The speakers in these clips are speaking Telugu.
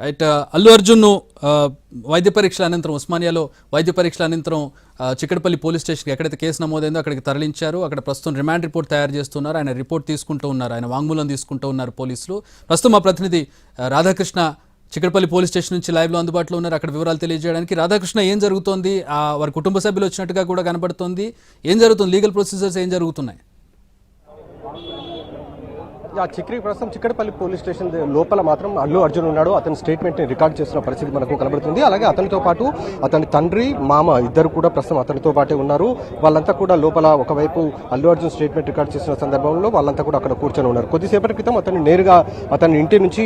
రైట్ అల్లు అర్జున్ను వైద్య పరీక్షల అనంతరం ఉస్మానియాలో వైద్య పరీక్షల అనంతరం చిక్కడపల్లి పోలీస్ స్టేషన్కి ఎక్కడైతే కేసు నమోదైందో అక్కడికి తరలించారు. అక్కడ ప్రస్తుతం రిమాండ్ రిపోర్ట్ తయారు చేస్తున్నారు. ఆయన రిపోర్ట్ తీసుకుంటూ ఉన్నారు, ఆయన వాంగ్మూలం తీసుకుంటూ ఉన్నారు పోలీసులు. ప్రస్తుతం మా ప్రతినిధి రాధాకృష్ణ చిక్కడపల్లి పోలీస్ స్టేషన్ నుంచి లైవ్లో అందుబాటులో ఉన్నారు. అక్కడ వివరాలు తెలియజేయడానికి. రాధాకృష్ణ, ఏం జరుగుతోంది? వారి కుటుంబ సభ్యులు వచ్చినట్టుగా కూడా కనబడుతోంది. ఏం జరుగుతుంది? లీగల్ ప్రొసీజర్స్ ఏం జరుగుతున్నాయి? ప్రస్తుతం చిక్కడపల్లి పోలీస్ స్టేషన్ లోపల మాత్రం అల్లు అర్జున్ ఉన్నాడు. అతని స్టేట్మెంట్ ని రికార్డ్ చేస్తున్న పరిస్థితి మనకు కనబడుతుంది. అలాగే అతనితో పాటు అతని తండ్రి, మామ ఇద్దరు కూడా ప్రస్తుతం అతనితో పాటే ఉన్నారు. వాళ్ళంతా కూడా లోపల ఒకవైపు అల్లు అర్జున్ స్టేట్మెంట్ రికార్డ్ చేస్తున్న సందర్భంలో వాళ్ళంతా కూడా అక్కడ కూర్చొని ఉన్నారు. కొద్దిసేపటి క్రితం అతని ఇంటి నుంచి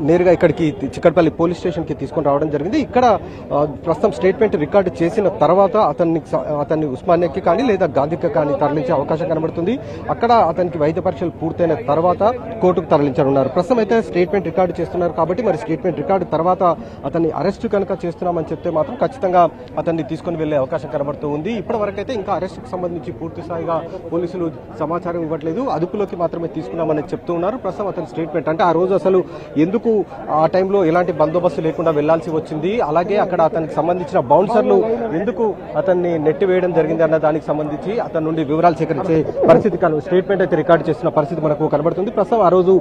నేరుగా ఇక్కడికి చిక్కడపల్లి పోలీస్ స్టేషన్ కి తీసుకొని రావడం జరిగింది. ఇక్కడ ప్రస్తుతం స్టేట్మెంట్ రికార్డు చేసిన తర్వాత అతన్ని ఉస్మానియాకి కానీ లేదా గాంధీకి కానీ తరలించే అవకాశం కనబడుతుంది. అక్కడ అతనికి వైద్య పరీక్షలు పూర్తయిన తర్వాత కోర్టుకు తరలించనున్నారు. ప్రస్తుతం అయితే స్టేట్మెంట్ రికార్డు చేస్తున్నారు కాబట్టి మరి స్టేట్మెంట్ రికార్డు తర్వాత అతన్ని అరెస్టు కనుక చేస్తున్నామని చెప్తే మాత్రం ఖచ్చితంగా అతన్ని తీసుకొని వెళ్లే అవకాశం కనబడుతూ ఉంది. ఇప్పటి వరకైతే ఇంకా అరెస్టుకు సంబంధించి పూర్తి స్థాయిగా పోలీసులు సమాచారం ఇవ్వట్లేదు. అదుపులోకి మాత్రమే తీసుకున్నామని చెప్తూ ఉన్నారు. ప్రస్తుతం అతని స్టేట్మెంట్ అంటే ఆ రోజు అసలు ఎందుకు ఆ టైంలో ఎలాంటి బందోబస్తు లేకుండా వెళ్లాల్సి వచ్చింది, అలాగే అక్కడ అతనికి సంబంధించిన బౌన్సర్లు ఎందుకు అతన్ని నెట్టివేయడం జరిగింది అన్న దానికి సంబంధించి అతని నుండి వివరాలు సేకరించే పరిస్థితి స్టేట్మెంట్ అయితే రికార్డు చేస్తున్న పరిస్థితి మనకు కనబడుతుంది. ప్రస్తుతం ఆ రోజు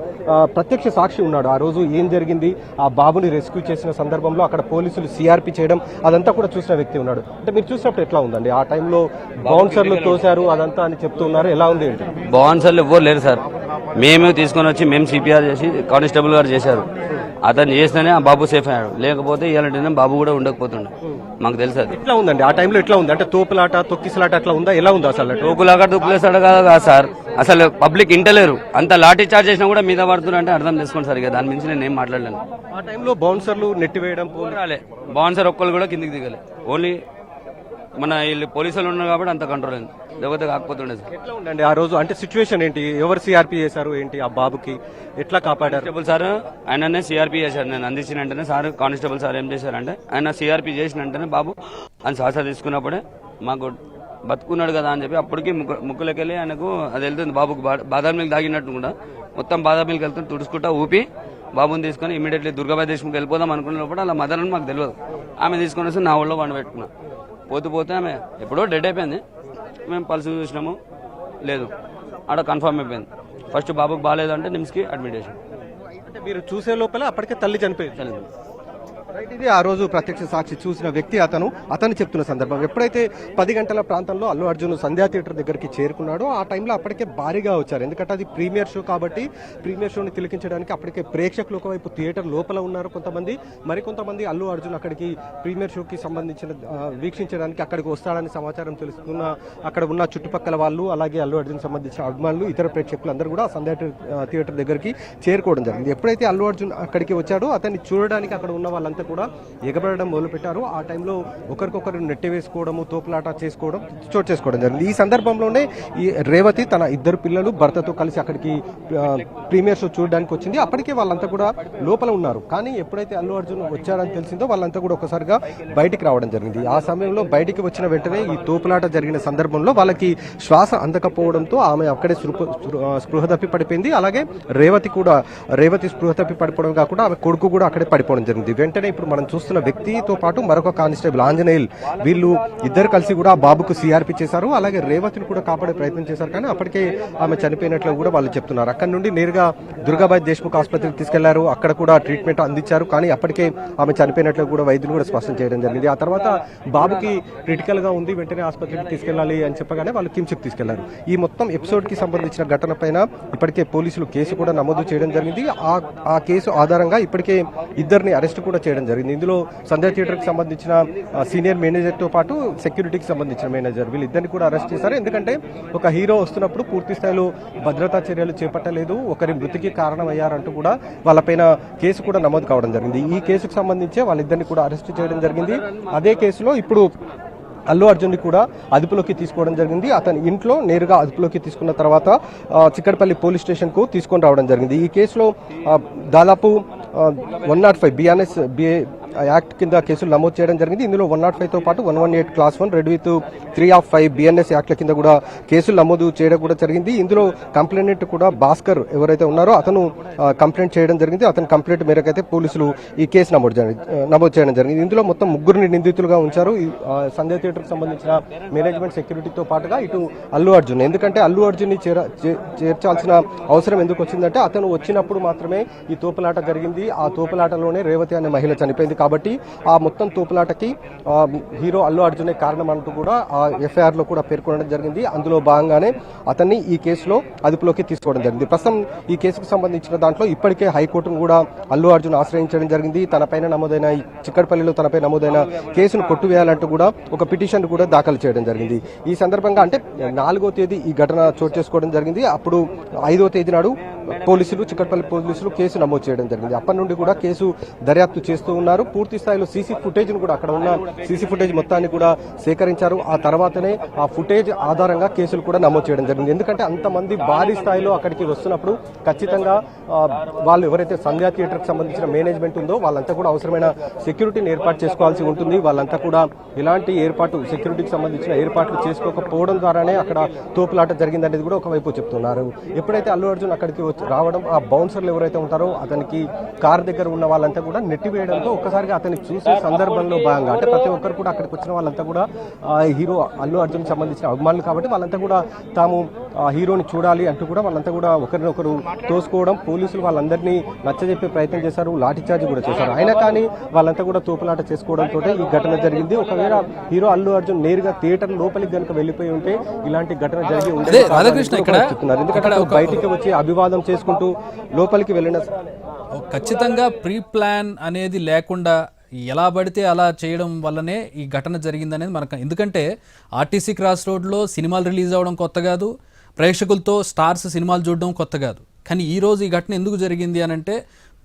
ప్రత్యక్ష సాక్షి ఉన్నాడు. ఆ రోజు ఏం జరిగింది, ఆ బాబుని రెస్క్యూ చేసిన సందర్భంలో అక్కడ పోలీసులు సిఆర్పి చేయడం అదంతా కూడా చూసిన వ్యక్తి ఉన్నాడు. అంటే మీరు చూసినప్పుడు ఎట్లా ఉందండి? ఆ టైంలో బౌన్సర్లు తోశారు అదంతా అని చెప్తూ ఉన్నారు. ఎలా ఉంది ఏంటి? బౌన్సర్లు ఎవ్వరు లేరు సార్. మేము తీసుకొని వచ్చి మేము సిపిఆర్ చేసి కానిస్టేబుల్ గారు చేశారు. అతను చేస్తేనే ఆ బాబు సేఫ్ అయ్యాడు. లేకపోతే ఇలాంటి బాబు కూడా ఉండకపోతుండే. మాకు తెలుసు. ఎట్లా ఉందండి ఆ టైంలో? ఎట్లా ఉంది అంటే తోపులాట, తొక్కిసలాట అట్లా ఉందా? ఎలా ఉంది అసలు? తోపులాట తొక్కులేసాడు కదా సార్. అసలు పబ్లిక్ ఇంటలేరు. అంత లాఠీ చార్జ్ చేసినా కూడా మీద పడుతున్నారు అంటే అర్థం చేసుకోండి సార్. ఇక దాని మించి నేను ఏం మాట్లాడలేను. ఆ టైంలో బౌన్సర్లు నెట్టివేయడం రాలే. బౌన్సర్ ఒక్కళ్ళు కూడా కిందికి దిగలే. ఓన్లీ మన వీళ్ళు పోలీసులు ఉన్నారు కాబట్టి అంత కంట్రోల్ అయింది. లేకపోతే కాకపోతుండే సార్. ఎట్లా ఉండండి ఆ రోజు? అంటే సిచ్యువేషన్ ఏంటి? ఎవరు సిఆర్పీ చేశారు ఏంటి? ఆ బాబుకి ఎట్లా కాపాడారు? కానిస్టేబుల్ సార్ ఆయననే సిఆర్పీ చేశారు. నేను అందించిన వెంటనే సార్ కానిస్టేబుల్ సార్ ఏం చేశారంటే ఆయన సిఆర్పీ చేసిన వెంటనే బాబు ఆయన శ్వాస తీసుకున్నప్పుడే మాకు బతుకున్నాడు కదా అని చెప్పి అప్పటికి ముక్కులకెళ్ళి ఆయనకు అది వెళ్తుంది. బాబుకు బాదాం మిల్క్ తాగినట్టు కూడా మొత్తం బాదాం మిల్క్ వెళ్తుంది. తుడుచుకుంటా ఊపి బాబుని తీసుకొని ఇమీడియట్లీ దుర్గాబాయ్ దేశ్ముఖ్ వెళ్ళిపోదాం అనుకున్నప్పుడు అలా మదర్ అని మాకు తెలియదు. ఆమె తీసుకొని వస్తే నా ఊళ్ళో వండి పెట్టుకున్నా. పోతే ఆమె ఎప్పుడో డెడ్ అయిపోయింది. మేము పల్స్ చూసినాము, లేదు ఆడ కన్ఫర్మ్ అయిపోయింది. ఫస్ట్ బాబుకి బాగాలేదంటే నిమ్స్కి అడ్మిట్ చేసాం. అంటే మీరు చూసే లోపల అప్పటికే తల్లి చనిపోయింది. ఇది ఆ రోజు ప్రత్యక్ష సాక్షి చూసిన వ్యక్తి అతను చెప్తున్న సందర్భం. ఎప్పుడైతే 10 గంటల ప్రాంతంలో అల్లు అర్జున్ సంధ్యా థియేటర్ దగ్గరికి చేరుకున్నాడో ఆ టైంలో అప్పటికే భారీగా వచ్చారు. ఎందుకంటే అది ప్రీమియర్ షో కాబట్టి ప్రీమియర్ షోని తిలకించడానికి అప్పటికే ప్రేక్షకులు ఒకవైపు థియేటర్ లోపల ఉన్నారు కొంతమంది, మరికొంతమంది అల్లు అర్జున్ అక్కడికి ప్రీమియర్ షోకి సంబంధించిన వీక్షించడానికి అక్కడికి వస్తాడని సమాచారం తెలుస్తున్న అక్కడ ఉన్న చుట్టుపక్కల వాళ్ళు, అలాగే అల్లు అర్జున్ సంబంధించిన అభిమానులు, ఇతర ప్రేక్షకులు అందరూ కూడా సంధ్యా థియేటర్ దగ్గరికి చేరుకోవడం జరిగింది. ఎప్పుడైతే అల్లు అర్జున్ అక్కడికి వచ్చాడో అతన్ని చూడడానికి అక్కడ ఉన్న వాళ్ళంతా కూడా ఎగబడడం మొదలుపెట్టారు. ఆ టైంలో ఒకరికొకరు నెట్టి వేసుకోవడము, తోపులాట చేసుకోవడం చోటు చేసుకోవడం జరిగింది. ఈ సందర్భంలోనే ఈ రేవతి తన 2 పిల్లలు భర్తతో కలిసి అక్కడికి ప్రీమియర్ షో చూడడానికి వచ్చింది. అప్పటికే వాళ్ళంతా కూడా లోపల ఉన్నారు. కానీ ఎప్పుడైతే అల్లు అర్జున్ వచ్చాడని తెలిసిందో వాళ్ళంతా కూడా ఒకసారిగా బయటికి రావడం జరిగింది. ఆ సమయంలో బయటికి వచ్చిన వెంటనే ఈ తోపులాట జరిగిన సందర్భంలో వాళ్ళకి శ్వాస అందకపోవడంతో ఆమె అక్కడే స్పృహ తప్పి పడిపోయింది. అలాగే రేవతి స్పృహ తప్పి పడిపోవడం కాకుండా ఆమె కొడుకు కూడా అక్కడే పడిపోవడం జరిగింది. వెంటనే ఇప్పుడు మనం చూస్తున్న వ్యక్తితో పాటు మరొక కానిస్టేబుల్ ఆంజనేయులు, వీళ్ళు ఇద్దరు కలిసి కూడా బాబుకు సిఆర్పి చేశారు. అలాగే రేవతిని కూడా కాపాడే ప్రయత్నం చేశారు. కానీ అప్పటికే ఆమె చనిపోయినట్లు కూడా వాళ్ళు చెప్తున్నారు. అక్కడ నుండి నేరుగా దుర్గాబాయ్ దేశ్ముఖ్ ఆసుపత్రికి తీసుకెళ్లారు. అక్కడ కూడా ట్రీట్మెంట్ అందించారు. కానీ అప్పటికే ఆమె చనిపోయినట్లు కూడా వైద్యులు కూడా స్పష్టం చేయడం జరిగింది. ఆ తర్వాత బాబుకి క్రిటికల్ గా ఉంది, వెంటనే ఆసుపత్రికి తీసుకెళ్లాలి అని చెప్పగానే వాళ్ళు కిమ్స్కి తీసుకెళ్లారు. ఈ మొత్తం ఎపిసోడ్ కి సంబంధించిన ఘటన పైన ఇప్పటికే పోలీసులు కేసు కూడా నమోదు చేయడం జరిగింది. ఆ కేసు ఆధారంగా ఇప్పటికే 2 అరెస్ట్ కూడా చేయడం జరిగింది. ఇందులో సంధ్యా థియేటర్ కి సంబంధించిన సీనియర్ మేనేజర్ తో పాటు సెక్యూరిటీకి సంబంధించిన మేనేజర్, వీళ్ళిద్దరిని కూడా అరెస్ట్ చేశారు. ఎందుకంటే ఒక హీరో వస్తున్నప్పుడు పూర్తి స్థాయిలో భద్రతా చర్యలు చేపట్టలేదు, ఒకరి మృతికి కారణమయ్యారంటూ కూడా వాళ్ళపైన కేసు కూడా నమోదు కావడం జరిగింది. ఈ కేసుకు సంబంధించి వాళ్ళిద్దరిని కూడా అరెస్ట్ చేయడం జరిగింది. అదే కేసులో ఇప్పుడు అల్లు అర్జున్ ని కూడా అదుపులోకి తీసుకోవడం జరిగింది. అతని ఇంట్లో నేరుగా అదుపులోకి తీసుకున్న తర్వాత చిక్కడపల్లి పోలీస్ స్టేషన్ కు తీసుకొని రావడం జరిగింది. ఈ కేసులో దాదాపు 105 BNS యాక్ట్ కింద కేసులు నమోదు చేయడం జరిగింది. ఇందులో 105తో పాటు 118 క్లాస్ 1 రెడ్ విత్ 3/5 BNS యాక్ట్ల కింద కూడా కేసులు నమోదు చేయడం కూడా జరిగింది. ఇందులో కంప్లైంట్ కూడా భాస్కర్ ఎవరైతే ఉన్నారో అతను కంప్లైంట్ చేయడం జరిగింది. అతని కంప్లైంట్ మేరకు అయితే పోలీసులు ఈ కేసు నమోదు చేయడం జరిగింది. ఇందులో మొత్తం 3 నిందితులుగా ఉంచారు. సంధ్య థియేటర్కి సంబంధించిన మేనేజ్మెంట్ సెక్యూరిటీతో పాటుగా ఇటు అల్లు అర్జున్. ఎందుకంటే అల్లు అర్జున్ని చేర్చాల్సిన అవసరం ఎందుకు వచ్చిందంటే అతను వచ్చినప్పుడు మాత్రమే ఈ తోపులాట జరిగింది. ఆ తోపులాటలోనే రేవతి అనే మహిళ చనిపోయింది. కాబట్టి ఆ మొత్తం తోపులాటకి హీరో అల్లు అర్జునే కారణం అంటూ కూడా ఆ FIR లో కూడా పేర్కొనడం జరిగింది. అందులో భాగంగానే అతన్ని ఈ కేసులో అదుపులోకి తీసుకోవడం జరిగింది. ప్రస్తుతం ఈ కేసుకు సంబంధించిన దాంట్లో ఇప్పటికే హైకోర్టును కూడా అల్లు అర్జున్ ఆశ్రయించడం జరిగింది. తనపైన నమోదైన చిక్కడపల్లిలో తనపై నమోదైన కేసును కొట్టువేయాలంటూ కూడా ఒక పిటిషన్ కూడా దాఖలు చేయడం జరిగింది. ఈ సందర్భంగా అంటే 4వ తేదీ ఈ ఘటన చోటు చేసుకోవడం జరిగింది. అప్పుడు 5వ తేదీ నాడు చిక్కడపల్లి పోలీసులు కేసు నమోదు చేయడం జరిగింది. అప్పటి నుండి కూడా కేసు దర్యాప్తు చేస్తూ ఉన్నారు. పూర్తి స్థాయిలో సీసీ ఫుటేజ్ కూడా అక్కడ ఉన్న సీసీ ఫుటేజ్ మొత్తాన్ని కూడా సేకరించారు. ఆ తర్వాతనే ఆ ఫుటేజ్ ఆధారంగా కేసులు కూడా నమోదు చేయడం జరిగింది. ఎందుకంటే అంతమంది భారీ స్థాయిలో అక్కడికి వస్తున్నప్పుడు ఖచ్చితంగా వాళ్ళు ఎవరైతే సంధ్యా థియేటర్కి సంబంధించిన మేనేజ్మెంట్ ఉందో వాళ్ళంతా కూడా అవసరమైన సెక్యూరిటీని ఏర్పాటు చేసుకోవాల్సి ఉంటుంది. వాళ్ళంతా కూడా ఇలాంటి సెక్యూరిటీకి సంబంధించిన ఏర్పాట్లు చేసుకోకపోవడం ద్వారానే అక్కడ తోపులాట జరిగిందనేది కూడా ఒకవైపు చెప్తున్నారు. ఎప్పుడైతే అల్లు అర్జున్ అక్కడికి రావడం ఆ బౌన్సర్లు ఎవరైతే ఉంటారో అతనికి కార్ దగ్గర ఉన్న వాళ్ళంతా కూడా నెట్టివేయడంతో ఒక్కసారిగా అతన్ని చూసే సందర్భంలో భాగంగా అంటే ప్రతి ఒక్కరు కూడా అక్కడికి వచ్చిన వాళ్ళంతా కూడా హీరో అల్లు అర్జున్ సంబంధించిన అభిమానులు కాబట్టి వాళ్ళంతా కూడా తాము హీరోని చూడాలి అంటూ కూడా వాళ్ళంతా కూడా ఒకరినొకరు తోసుకోవడం, పోలీసులు వాళ్ళందరినీ నచ్చజెప్పే ప్రయత్నం చేశారు, లాఠీచార్జ్ కూడా చేశారు. అయినా కానీ వాళ్ళంతా కూడా తోపులాట చేసుకోవడంతో ఈ ఘటన జరిగింది. ఒకవేళ హీరో అల్లు అర్జున్ నేరుగా థియేటర్ లోపలికి కనుక వెళ్ళిపోయి ఉంటే ఇలాంటి ఘటన జరిగి ఉండేది చెప్తున్నారు. ఎందుకంటే బయటికి వచ్చి అభివాదం చేసుకుంటూ లోపలికి వెళ్ళిన ఖచ్చితంగా ప్రీ ప్లాన్ అనేది లేకుండా ఎలా పడితే అలా చేయడం వల్లనే ఈ ఘటన జరిగిందనేది మనకు. ఎందుకంటే ఆర్టీసీ క్రాస్ రోడ్లో సినిమాలు రిలీజ్ అవ్వడం కొత్త కాదు, ప్రేక్షకులతో స్టార్స్ సినిమాలు చూడడం కొత్త కాదు. కానీ ఈరోజు ఈ ఘటన ఎందుకు జరిగింది అని అంటే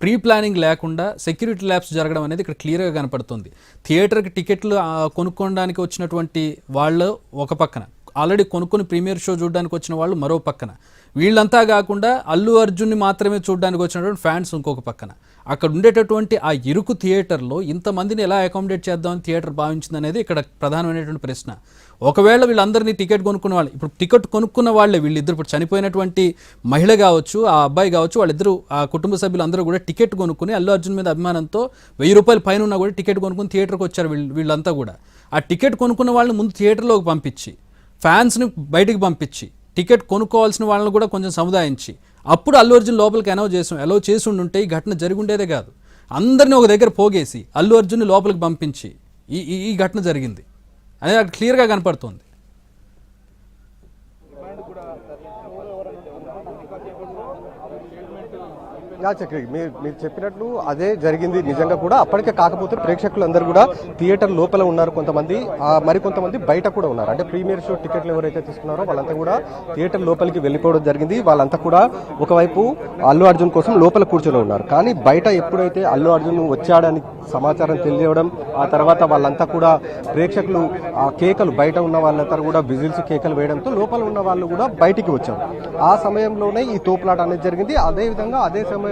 ప్రీ ప్లానింగ్ లేకుండా సెక్యూరిటీ ల్యాబ్స్ జరగడం అనేది ఇక్కడ క్లియర్గా కనపడుతుంది. థియేటర్కి టికెట్లు కొనుక్కోవడానికి వచ్చినటువంటి వాళ్ళు ఒక పక్కన, ఆల్రెడీ కొనుక్కొని ప్రీమియర్ షో చూడడానికి వచ్చిన వాళ్ళు మరో పక్కన, వీళ్ళంతా కాకుండా అల్లు అర్జున్ని మాత్రమే చూడడానికి వచ్చినటువంటి ఫ్యాన్స్ ఇంకొక పక్కన. అక్కడ ఉండేటటువంటి ఆ ఇరుకు థియేటర్లో ఇంతమందిని ఎలా అకామిడేట్ చేద్దామని థియేటర్ భావించింది అనేది ఇక్కడ ప్రధానమైనటువంటి ప్రశ్న. ఒకవేళ వీళ్ళందరినీ టికెట్ కొనుక్కున్న వాళ్ళు, ఇప్పుడు టికెట్ కొనుక్కున్న వాళ్ళే వీళ్ళిద్దరు, ఇప్పుడు చనిపోయినటువంటి మహిళ కావచ్చు, ఆ అబ్బాయి కావచ్చు, వాళ్ళిద్దరూ ఆ కుటుంబ సభ్యులు అందరూ కూడా టికెట్ కొనుక్కుని అల్లు అర్జున్ మీద అభిమానంతో 1000 రూపాయల పైన ఉన్నా కూడా టికెట్ కొనుక్కుని థియేటర్కి వచ్చారు. వీళ్ళంతా కూడా ఆ టికెట్ కొనుక్కున్న వాళ్ళని ముందు థియేటర్లోకి పంపించి, ఫ్యాన్స్ని బయటికి పంపించి, టికెట్ కొనుక్కోవాల్సిన వాళ్ళని కూడా కొంచెం సముదాయించి అప్పుడు అల్లు అర్జున్ లోపలికి అలౌ చేసి ఉంటే ఈ ఘటన జరిగి ఉండేదే కాదు. అందరినీ ఒక దగ్గర పోగేసి అల్లు అర్జున్ని లోపలికి పంపించి ఈ ఘటన జరిగింది అనేది అక్కడ క్లియర్గా కనపడుతుంది. చక్రి మీరు చెప్పినట్లు అదే జరిగింది నిజంగా కూడా. అప్పటికే కాకపోతే ప్రేక్షకులందరూ కూడా థియేటర్ లోపల ఉన్నారు, కొంతమంది మరికొంతమంది బయట కూడా ఉన్నారు. అంటే ప్రీమియర్ షో టికెట్లు ఎవరైతే తీసుకున్నారో వాళ్ళంతా కూడా థియేటర్ లోపలికి వెళ్ళిపోవడం జరిగింది. వాళ్ళంతా కూడా ఒకవైపు అల్లు అర్జున్ కోసం లోపల కూర్చొని ఉన్నారు. కానీ బయట ఎప్పుడైతే అల్లు అర్జున్ వచ్చాడని సమాచారం తెలియడం, ఆ తర్వాత వాళ్ళంతా కూడా ప్రేక్షకులు ఆ కేకలు, బయట ఉన్న వాళ్ళంతా కూడా విజిల్స్ కేకలు వేయడంతో లోపల ఉన్న వాళ్ళు కూడా బయటికి వచ్చారు. ఆ సమయంలోనే ఈ తోపులాట అనేది జరిగింది. అదేవిధంగా అదే సమయంలో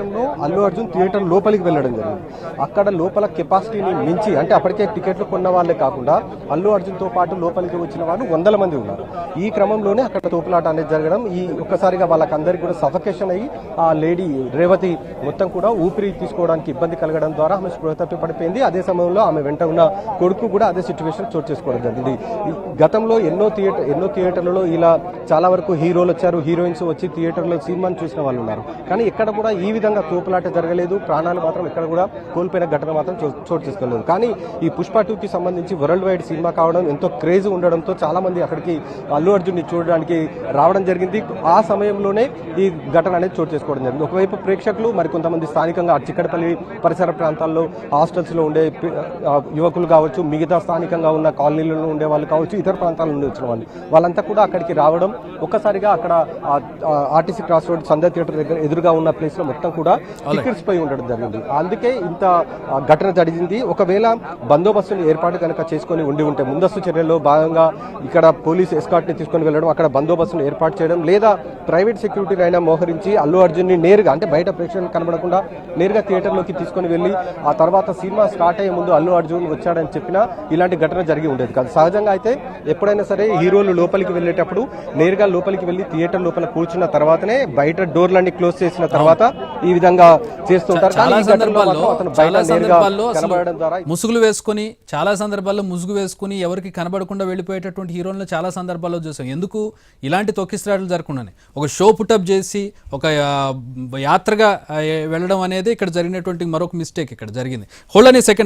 అల్లు అర్జున్ థియేటర్ లోపలికి వెళ్ళడం జరిగింది. అక్కడ లోపల కెపాసిటీని మించి, అంటే అప్పటికే టికెట్లు కొన్న వాళ్ళే కాకుండా అల్లు అర్జున్తో పాటు లోపలికి వచ్చిన వాళ్ళు 100 మంది ఉన్నారు. ఈ క్రమంలోనే అక్కడ తోపులాట అనేది జరగడం, ఈ ఒక్కసారిగా వాళ్ళకందరికీ కూడా సఫకేషన్ అయ్యి ఆ లేడీ రేవతి మొత్తం కూడా ఊపిరి తీసుకోవడానికి ఇబ్బంది కలగడం ద్వారా ఆమె స్పృహ తప్పి పడిపోయింది. అదే సమయంలో ఆమె వెంట ఉన్న కొడుకు కూడా అదే సిచ్యువేషన్ చోటు చేసుకోవడం జరిగింది. గతంలో ఎన్నో థియేటర్లలో ఇలా చాలా వరకు హీరోలు వచ్చారు, హీరోయిన్స్ వచ్చి థియేటర్లో సినిమాని చూసిన వాళ్ళు ఉన్నారు. కానీ ఎక్కడ కూడా ఈ విధంగా తోపులాట జరగలేదు, ప్రాణాలు మాత్రం ఎక్కడ కూడా కోల్పోయిన ఘటన మాత్రం చోటు చేసుకోలేదు. కానీ ఈ పుష్ప 2కి సంబంధించి వరల్డ్ వైడ్ సినిమా కావడం, ఎంతో క్రేజ్ ఉండడంతో చాలా మంది అక్కడికి అల్లు అర్జున్ని చూడడానికి రావడం జరిగింది. ఆ సమయంలోనే ఈ ఘటన అనేది చోటు చేసుకోవడం జరిగింది. ఒకవైపు ప్రేక్షకులు, మరికొంతమంది స్థానికంగా చిక్కడపల్లి పరిసర ప్రాంతాల్లో హాస్టల్స్లో ఉండే యువకులు కావచ్చు, మిగతా స్థానికంగా ఉన్న కాలనీలలో ఉండే వాళ్ళు కావచ్చు, ఇతర ప్రాంతాల నుండి వచ్చిన వాళ్ళంతా కూడా అక్కడికి రావడం, ఒక్కసారిగా అక్కడ ఆర్టీసీ క్రాస్ రోడ్ సంధ్య థియేటర్ దగ్గర ఎదురుగా ఉన్న ప్లేస్లో మొత్తం కూడా కిక్కిరిసిపోయి ఉండడం జరిగింది. అందుకే ఇంత ఘటన జరిగింది. ఒకవేళ బందోబస్తుని ఏర్పాటు కనుక చేసుకొని ఉంటే ముందస్తు చర్యల్లో భాగంగా ఇక్కడ పోలీస్ ఎస్కార్ట్ ని తీసుకొని వెళ్ళడం, అక్కడ బందోబస్తును ఏర్పాటు చేయడం, లేదా ప్రైవేట్ సెక్యూరిటీని అయినా మోహరించి అల్లు అర్జున్ ని నేరుగా అంటే బయట ప్రేక్షకులు కనబడకుండా నేరుగా థియేటర్లోకి తీసుకొని వెళ్ళి ఆ తర్వాత సినిమా స్టార్ట్ అయ్యే ముందు అల్లు అర్జున్ వచ్చాడని చెప్పినా ఇలాంటి ఘటన జరిగి ఉండేది కాదు. సహజంగా అయితే ఎప్పుడైనా సరే హీరోలు లోపలికి వెళ్ళేటప్పుడు నేరుగా లోపలికి వెళ్ళి థియేటర్ లోపల కూర్చున్న తర్వాతనే బయట డోర్లన్నీ క్లోజ్ చేసిన తర్వాత ఈ విధంగా చేస్తుంటారు. చాలా సందర్భాల్లో అసలు కనబడడం ద్వారా ముసుగులు వేసుకుని చాలా సందర్భాల్లో ముసుగు వేసుకుని ఎవరికి కనబడకుండా వెళ్ళిపోయేటటువంటి హీరోలను చాలా సందర్భాల్లో చూసాం. ఎందుకు ఇలాంటి తొక్కిసలాటలు జరగకుండానే ఒక షో పుటప్ చేసి ఒక యాత్రగా వెళ్ళడం అనేది ఇక్కడ జరిగినటువంటి మరొక మిస్టేక్ ఇక్కడ జరిగింది. హోల్డ్ అనే సెకండ్.